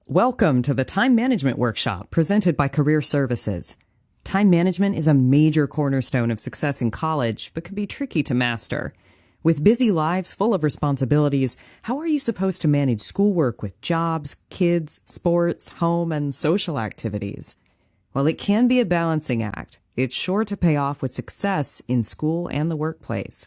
Welcome to the Time Management Workshop presented by Career Services. Time management is a major cornerstone of success in college, but can be tricky to master. With busy lives full of responsibilities, how are you supposed to manage schoolwork with jobs, kids, sports, home, and social activities? While it can be a balancing act, it's sure to pay off with success in school and the workplace.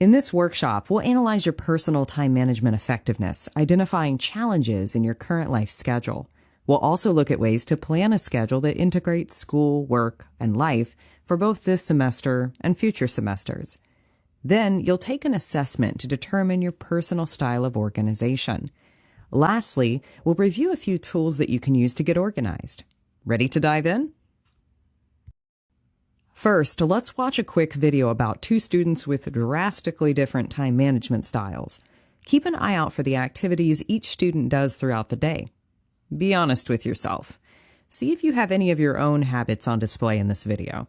In this workshop, we'll analyze your personal time management effectiveness, identifying challenges in your current life schedule. We'll also look at ways to plan a schedule that integrates school, work, and life for both this semester and future semesters. Then you'll take an assessment to determine your personal style of organization. Lastly, we'll review a few tools that you can use to get organized. Ready to dive in? First, let's watch a quick video about two students with drastically different time management styles. Keep an eye out for the activities each student does throughout the day. Be honest with yourself. See if you have any of your own habits on display in this video.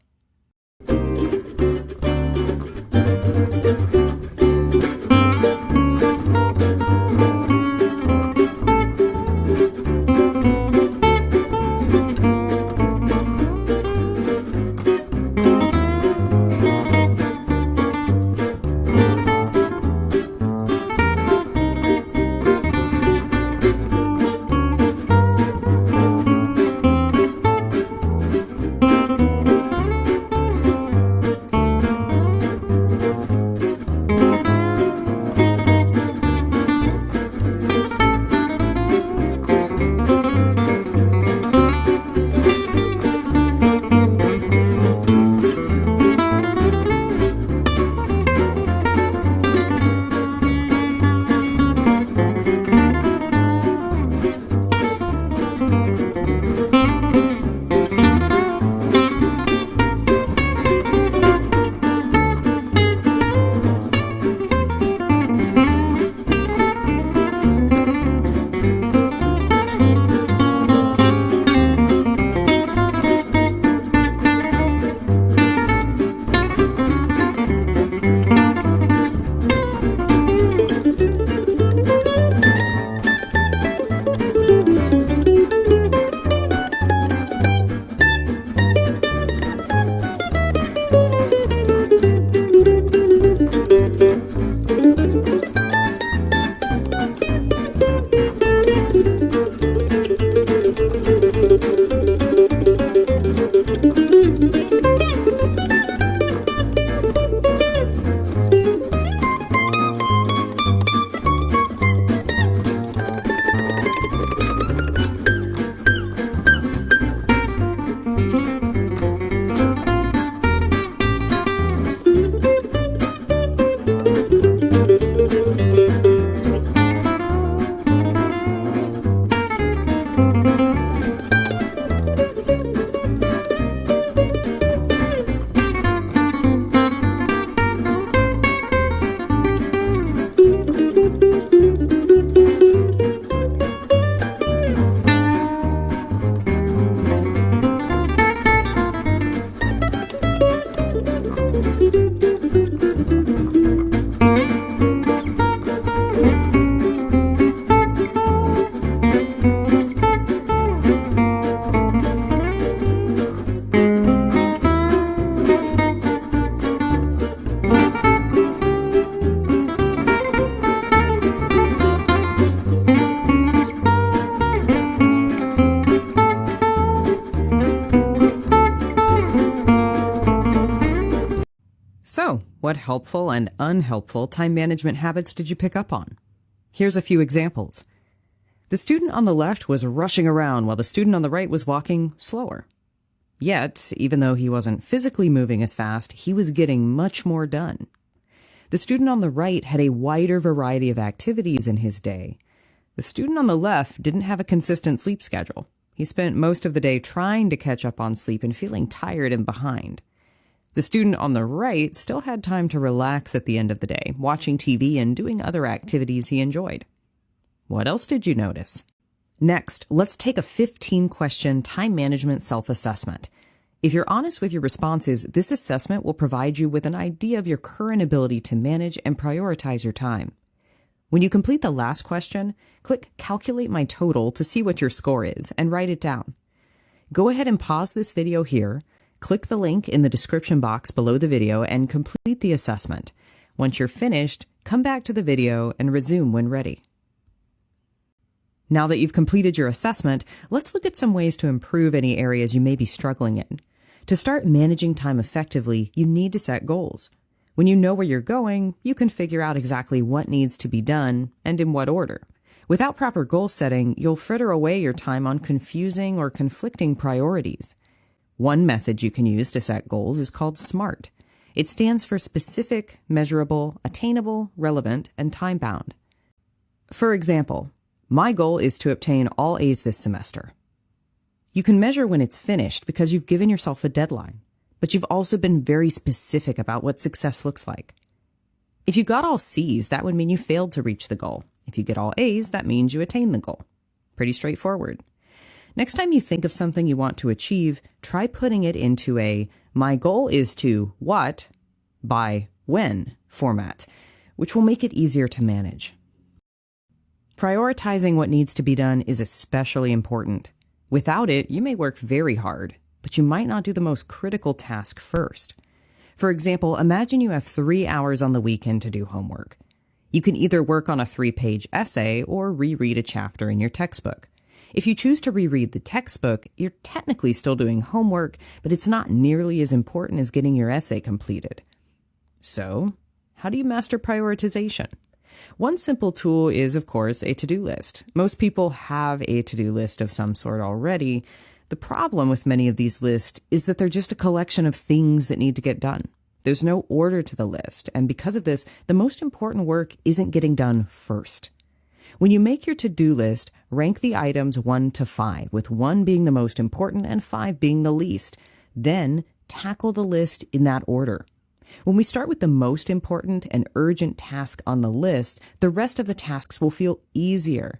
So, what helpful and unhelpful time management habits did you pick up on? Here's a few examples. The student on the left was rushing around while the student on the right was walking slower. Yet, even though he wasn't physically moving as fast, he was getting much more done. The student on the right had a wider variety of activities in his day. The student on the left didn't have a consistent sleep schedule. He spent most of the day trying to catch up on sleep and feeling tired and behind. The student on the right still had time to relax at the end of the day, watching TV and doing other activities he enjoyed. What else did you notice? Next, let's take a 15-question time management self-assessment. If you're honest with your responses, this assessment will provide you with an idea of your current ability to manage and prioritize your time. When you complete the last question, click Calculate My Total to see what your score is and write it down. Go ahead and pause this video here, click the link in the description box below the video and complete the assessment. Once you're finished, come back to the video and resume when ready. Now that you've completed your assessment, let's look at some ways to improve any areas you may be struggling in. To start managing time effectively, you need to set goals. When you know where you're going, you can figure out exactly what needs to be done and in what order. Without proper goal setting, you'll fritter away your time on confusing or conflicting priorities. One method you can use to set goals is called SMART. It stands for specific, measurable, attainable, relevant, and time-bound. For example, my goal is to obtain all A's this semester. You can measure when it's finished because you've given yourself a deadline, but you've also been very specific about what success looks like. If you got all C's, that would mean you failed to reach the goal. If you get all A's, that means you attained the goal. Pretty straightforward. Next time you think of something you want to achieve, try putting it into a my goal is to what by when format, which will make it easier to manage. Prioritizing what needs to be done is especially important. Without it, you may work very hard, but you might not do the most critical task first. For example, imagine you have 3 hours on the weekend to do homework. You can either work on a 3-page essay or reread a chapter in your textbook. If you choose to reread the textbook, you're technically still doing homework, but it's not nearly as important as getting your essay completed. So, how do you master prioritization? One simple tool is, of course, a to-do list. Most people have a to-do list of some sort already. The problem with many of these lists is that they're just a collection of things that need to get done. There's no order to the list, and because of this, the most important work isn't getting done first. When you make your to-do list, rank the items 1 to 5, with 1 being the most important and 5 being the least. Then, tackle the list in that order. When we start with the most important and urgent task on the list, the rest of the tasks will feel easier.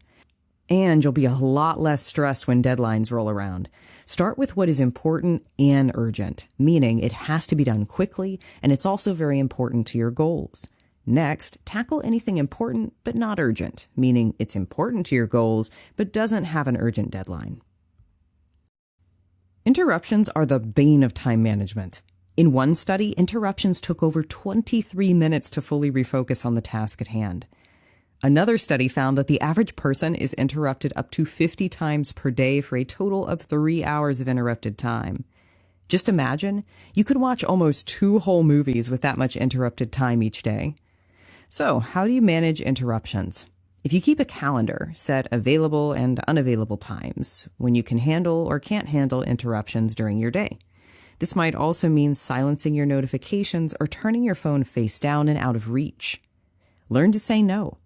And you'll be a lot less stressed when deadlines roll around. Start with what is important and urgent, meaning it has to be done quickly, and it's also very important to your goals. Next, tackle anything important but not urgent, meaning it's important to your goals but doesn't have an urgent deadline. Interruptions are the bane of time management. In one study, interruptions took over 23 minutes to fully refocus on the task at hand. Another study found that the average person is interrupted up to 50 times per day for a total of 3 hours of interrupted time. Just imagine, you could watch almost 2 whole movies with that much interrupted time each day. So, how do you manage interruptions? If you keep a calendar, set available and unavailable times when you can handle or can't handle interruptions during your day. This might also mean silencing your notifications or turning your phone face down and out of reach. Learn to say no.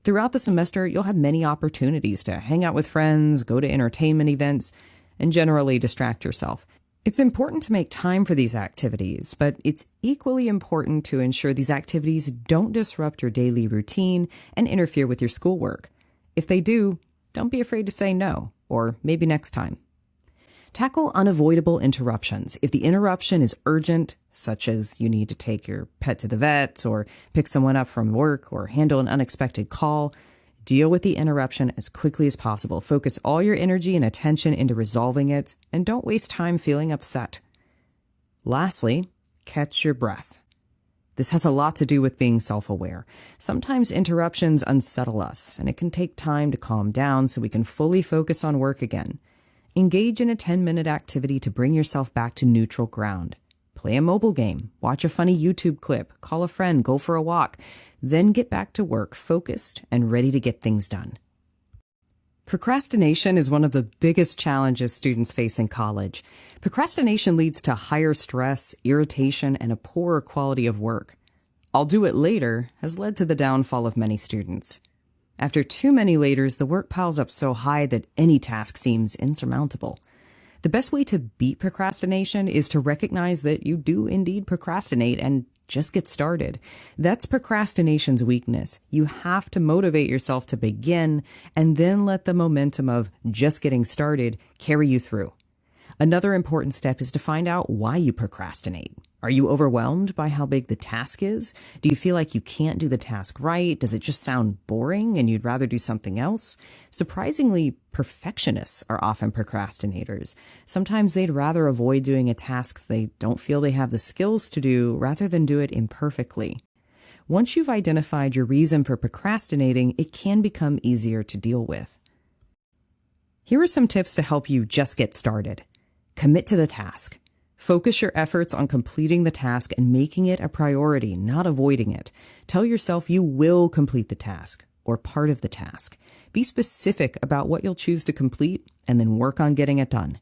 Throughout the semester, you'll have many opportunities to hang out with friends, go to entertainment events, and generally distract yourself. It's important to make time for these activities, but it's equally important to ensure these activities don't disrupt your daily routine and interfere with your schoolwork. If they do, don't be afraid to say no, or maybe next time. Tackle unavoidable interruptions. If the interruption is urgent, such as you need to take your pet to the vet or pick someone up from work or handle an unexpected call, deal with the interruption as quickly as possible. Focus all your energy and attention into resolving it, and don't waste time feeling upset. Lastly, catch your breath. This has a lot to do with being self-aware. Sometimes interruptions unsettle us, and it can take time to calm down so we can fully focus on work again. Engage in a 10-minute activity to bring yourself back to neutral ground. Play a mobile game, watch a funny YouTube clip, call a friend, go for a walk, then get back to work focused and ready to get things done. Procrastination is one of the biggest challenges students face in college. Procrastination leads to higher stress, irritation, and a poorer quality of work. "I'll do it later" has led to the downfall of many students. After too many laters, the work piles up so high that any task seems insurmountable. The best way to beat procrastination is to recognize that you do indeed procrastinate and just get started. That's procrastination's weakness. You have to motivate yourself to begin and then let the momentum of just getting started carry you through. Another important step is to find out why you procrastinate. Are you overwhelmed by how big the task is? Do you feel like you can't do the task right? Does it just sound boring and you'd rather do something else? Surprisingly, perfectionists are often procrastinators. Sometimes they'd rather avoid doing a task they don't feel they have the skills to do rather than do it imperfectly. Once you've identified your reason for procrastinating, it can become easier to deal with. Here are some tips to help you just get started. Commit to the task. Focus your efforts on completing the task and making it a priority, not avoiding it. Tell yourself you will complete the task or part of the task. Be specific about what you'll choose to complete and then work on getting it done.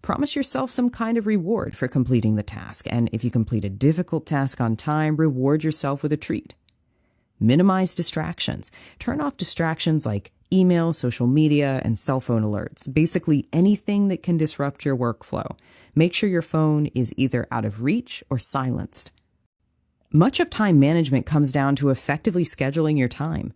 Promise yourself some kind of reward for completing the task, and if you complete a difficult task on time, reward yourself with a treat. Minimize distractions. Turn off distractions like email, social media, and cell phone alerts. Basically anything that can disrupt your workflow. Make sure your phone is either out of reach or silenced. Much of time management comes down to effectively scheduling your time.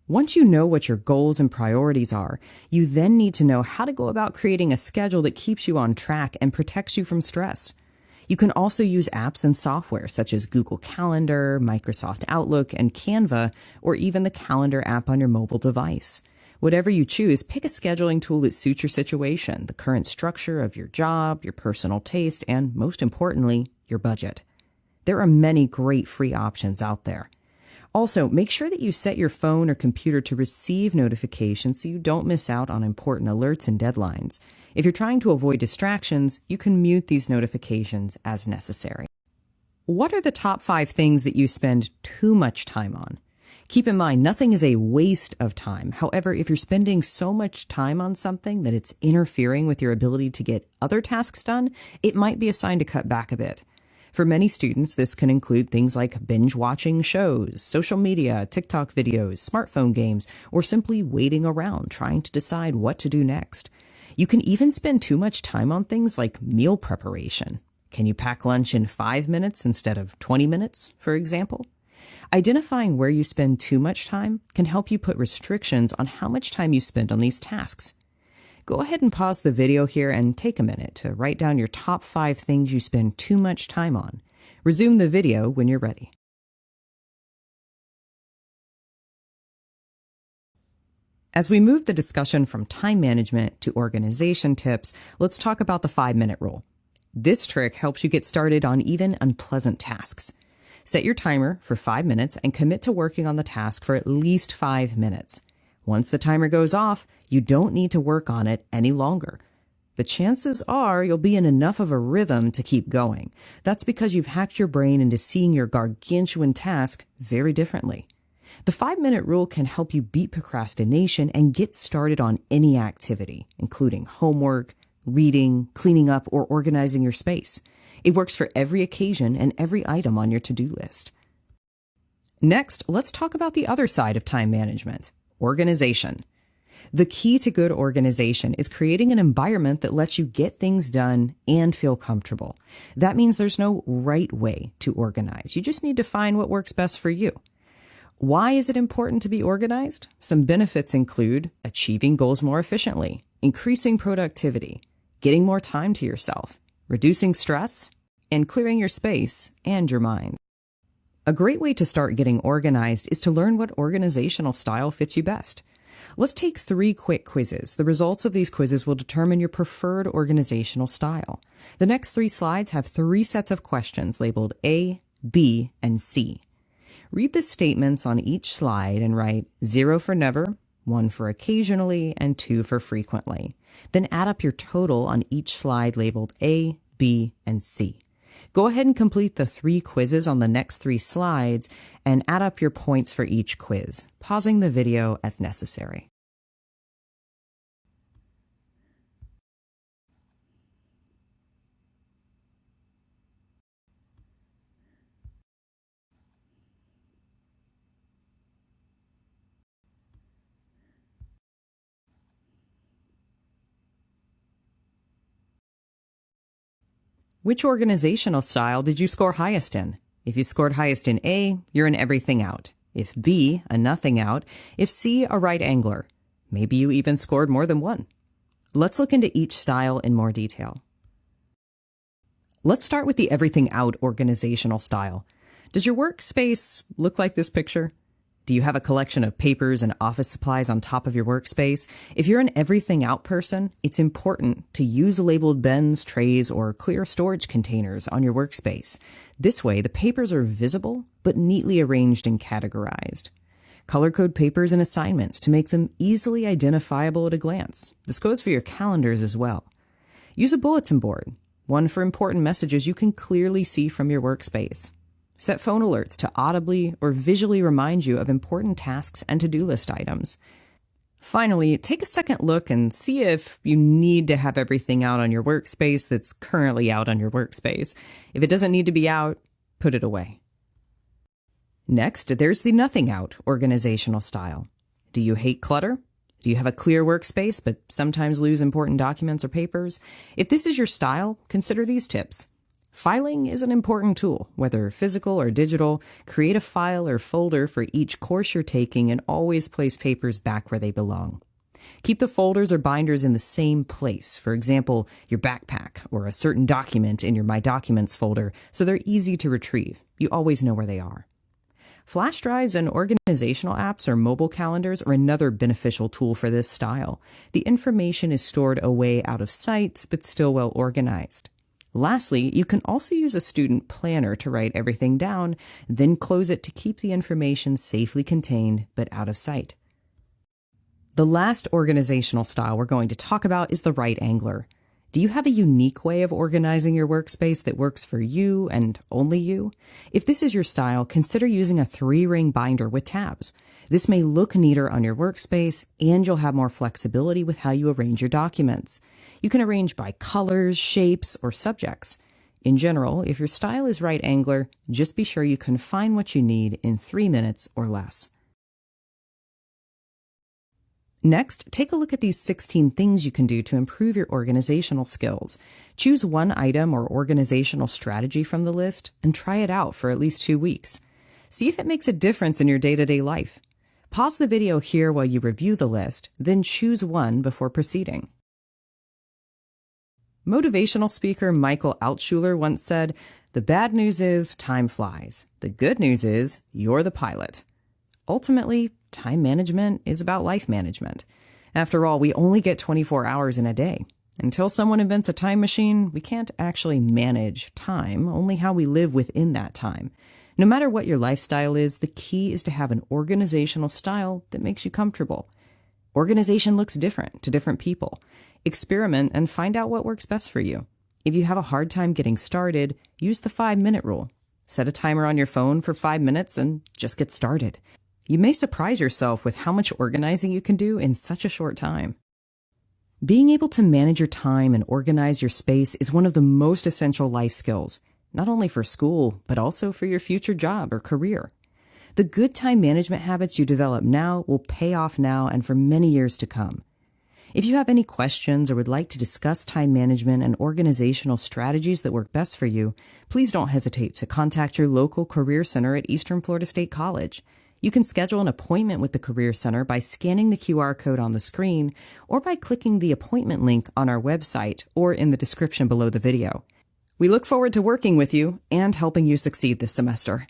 Once you know what your goals and priorities are, you then need to know how to go about creating a schedule that keeps you on track and protects you from stress. You can also use apps and software such as Google Calendar, Microsoft Outlook, and Canva, or even the calendar app on your mobile device. Whatever you choose, pick a scheduling tool that suits your situation, the current structure of your job, your personal taste, and most importantly, your budget. There are many great free options out there. Also, make sure that you set your phone or computer to receive notifications so you don't miss out on important alerts and deadlines. If you're trying to avoid distractions, you can mute these notifications as necessary. What are the top 5 things that you spend too much time on? Keep in mind, nothing is a waste of time. However, if you're spending so much time on something that it's interfering with your ability to get other tasks done, it might be a sign to cut back a bit. For many students, this can include things like binge watching shows, social media, TikTok videos, smartphone games, or simply waiting around trying to decide what to do next. You can even spend too much time on things like meal preparation. Can you pack lunch in 5 minutes instead of 20 minutes, for example? Identifying where you spend too much time can help you put restrictions on how much time you spend on these tasks. Go ahead and pause the video here and take a minute to write down your top 5 things you spend too much time on. Resume the video when you're ready. As we move the discussion from time management to organization tips, let's talk about the 5-minute rule. This trick helps you get started on even unpleasant tasks. Set your timer for 5 minutes and commit to working on the task for at least 5 minutes. Once the timer goes off, you don't need to work on it any longer. But chances are you'll be in enough of a rhythm to keep going. That's because you've hacked your brain into seeing your gargantuan task very differently. The 5-minute rule can help you beat procrastination and get started on any activity, including homework, reading, cleaning up, or organizing your space. It works for every occasion and every item on your to-do list. Next, let's talk about the other side of time management, organization. The key to good organization is creating an environment that lets you get things done and feel comfortable. That means there's no right way to organize. You just need to find what works best for you. Why is it important to be organized? Some benefits include achieving goals more efficiently, increasing productivity, getting more time to yourself, reducing stress, and clearing your space and your mind. A great way to start getting organized is to learn what organizational style fits you best. Let's take 3 quick quizzes. The results of these quizzes will determine your preferred organizational style. The next 3 slides have 3 sets of questions labeled A, B, and C. Read the statements on each slide and write 0 for never, 1 for occasionally, and 2 for frequently. Then add up your total on each slide labeled A, B, and C. Go ahead and complete the 3 quizzes on the next 3 slides and add up your points for each quiz, pausing the video as necessary. Which organizational style did you score highest in? If you scored highest in A, you're an everything out. If B, a nothing out. If C, a right angler. Maybe you even scored more than 1. Let's look into each style in more detail. Let's start with the everything out organizational style. Does your workspace look like this picture? Do you have a collection of papers and office supplies on top of your workspace? If you're an everything out person, it's important to use labeled bins, trays, or clear storage containers on your workspace. This way, the papers are visible, but neatly arranged and categorized. Color code papers and assignments to make them easily identifiable at a glance. This goes for your calendars as well. Use a bulletin board, one for important messages you can clearly see from your workspace. Set phone alerts to audibly or visually remind you of important tasks and to-do list items. Finally, take a second look and see if you need to have everything out on your workspace that's currently out on your workspace. If it doesn't need to be out, put it away. Next, there's the nothing out organizational style. Do you hate clutter? Do you have a clear workspace but sometimes lose important documents or papers? If this is your style, consider these tips. Filing is an important tool, whether physical or digital. Create a file or folder for each course you're taking and always place papers back where they belong. Keep the folders or binders in the same place, for example, your backpack or a certain document in your My Documents folder, so they're easy to retrieve. You always know where they are. Flash drives and organizational apps or mobile calendars are another beneficial tool for this style. The information is stored away out of sight, but still well organized. Lastly, you can also use a student planner to write everything down, then close it to keep the information safely contained but out of sight. The last organizational style we're going to talk about is the right angler. Do you have a unique way of organizing your workspace that works for you and only you? If this is your style, consider using a 3-ring binder with tabs. This may look neater on your workspace, and you'll have more flexibility with how you arrange your documents. You can arrange by colors, shapes, or subjects. In general, if your style is right angler, just be sure you can find what you need in 3 minutes or less. Next, take a look at these 16 things you can do to improve your organizational skills. Choose one item or organizational strategy from the list and try it out for at least 2 weeks. See if it makes a difference in your day-to-day life. Pause the video here while you review the list, then choose one before proceeding. Motivational speaker Michael Altshuler once said, "The bad news is time flies. The good news is you're the pilot." Ultimately, time management is about life management. After all, we only get 24 hours in a day. Until someone invents a time machine, we can't actually manage time, only how we live within that time. No matter what your lifestyle is, the key is to have an organizational style that makes you comfortable. Organization looks different to different people. Experiment and find out what works best for you. If you have a hard time getting started, use the 5-minute rule. Set a timer on your phone for 5 minutes and just get started. You may surprise yourself with how much organizing you can do in such a short time. Being able to manage your time and organize your space is one of the most essential life skills, not only for school, but also for your future job or career. The good time management habits you develop now will pay off now and for many years to come. If you have any questions or would like to discuss time management and organizational strategies that work best for you, please don't hesitate to contact your local Career Center at Eastern Florida State College. You can schedule an appointment with the Career Center by scanning the QR code on the screen or by clicking the appointment link on our website or in the description below the video. We look forward to working with you and helping you succeed this semester.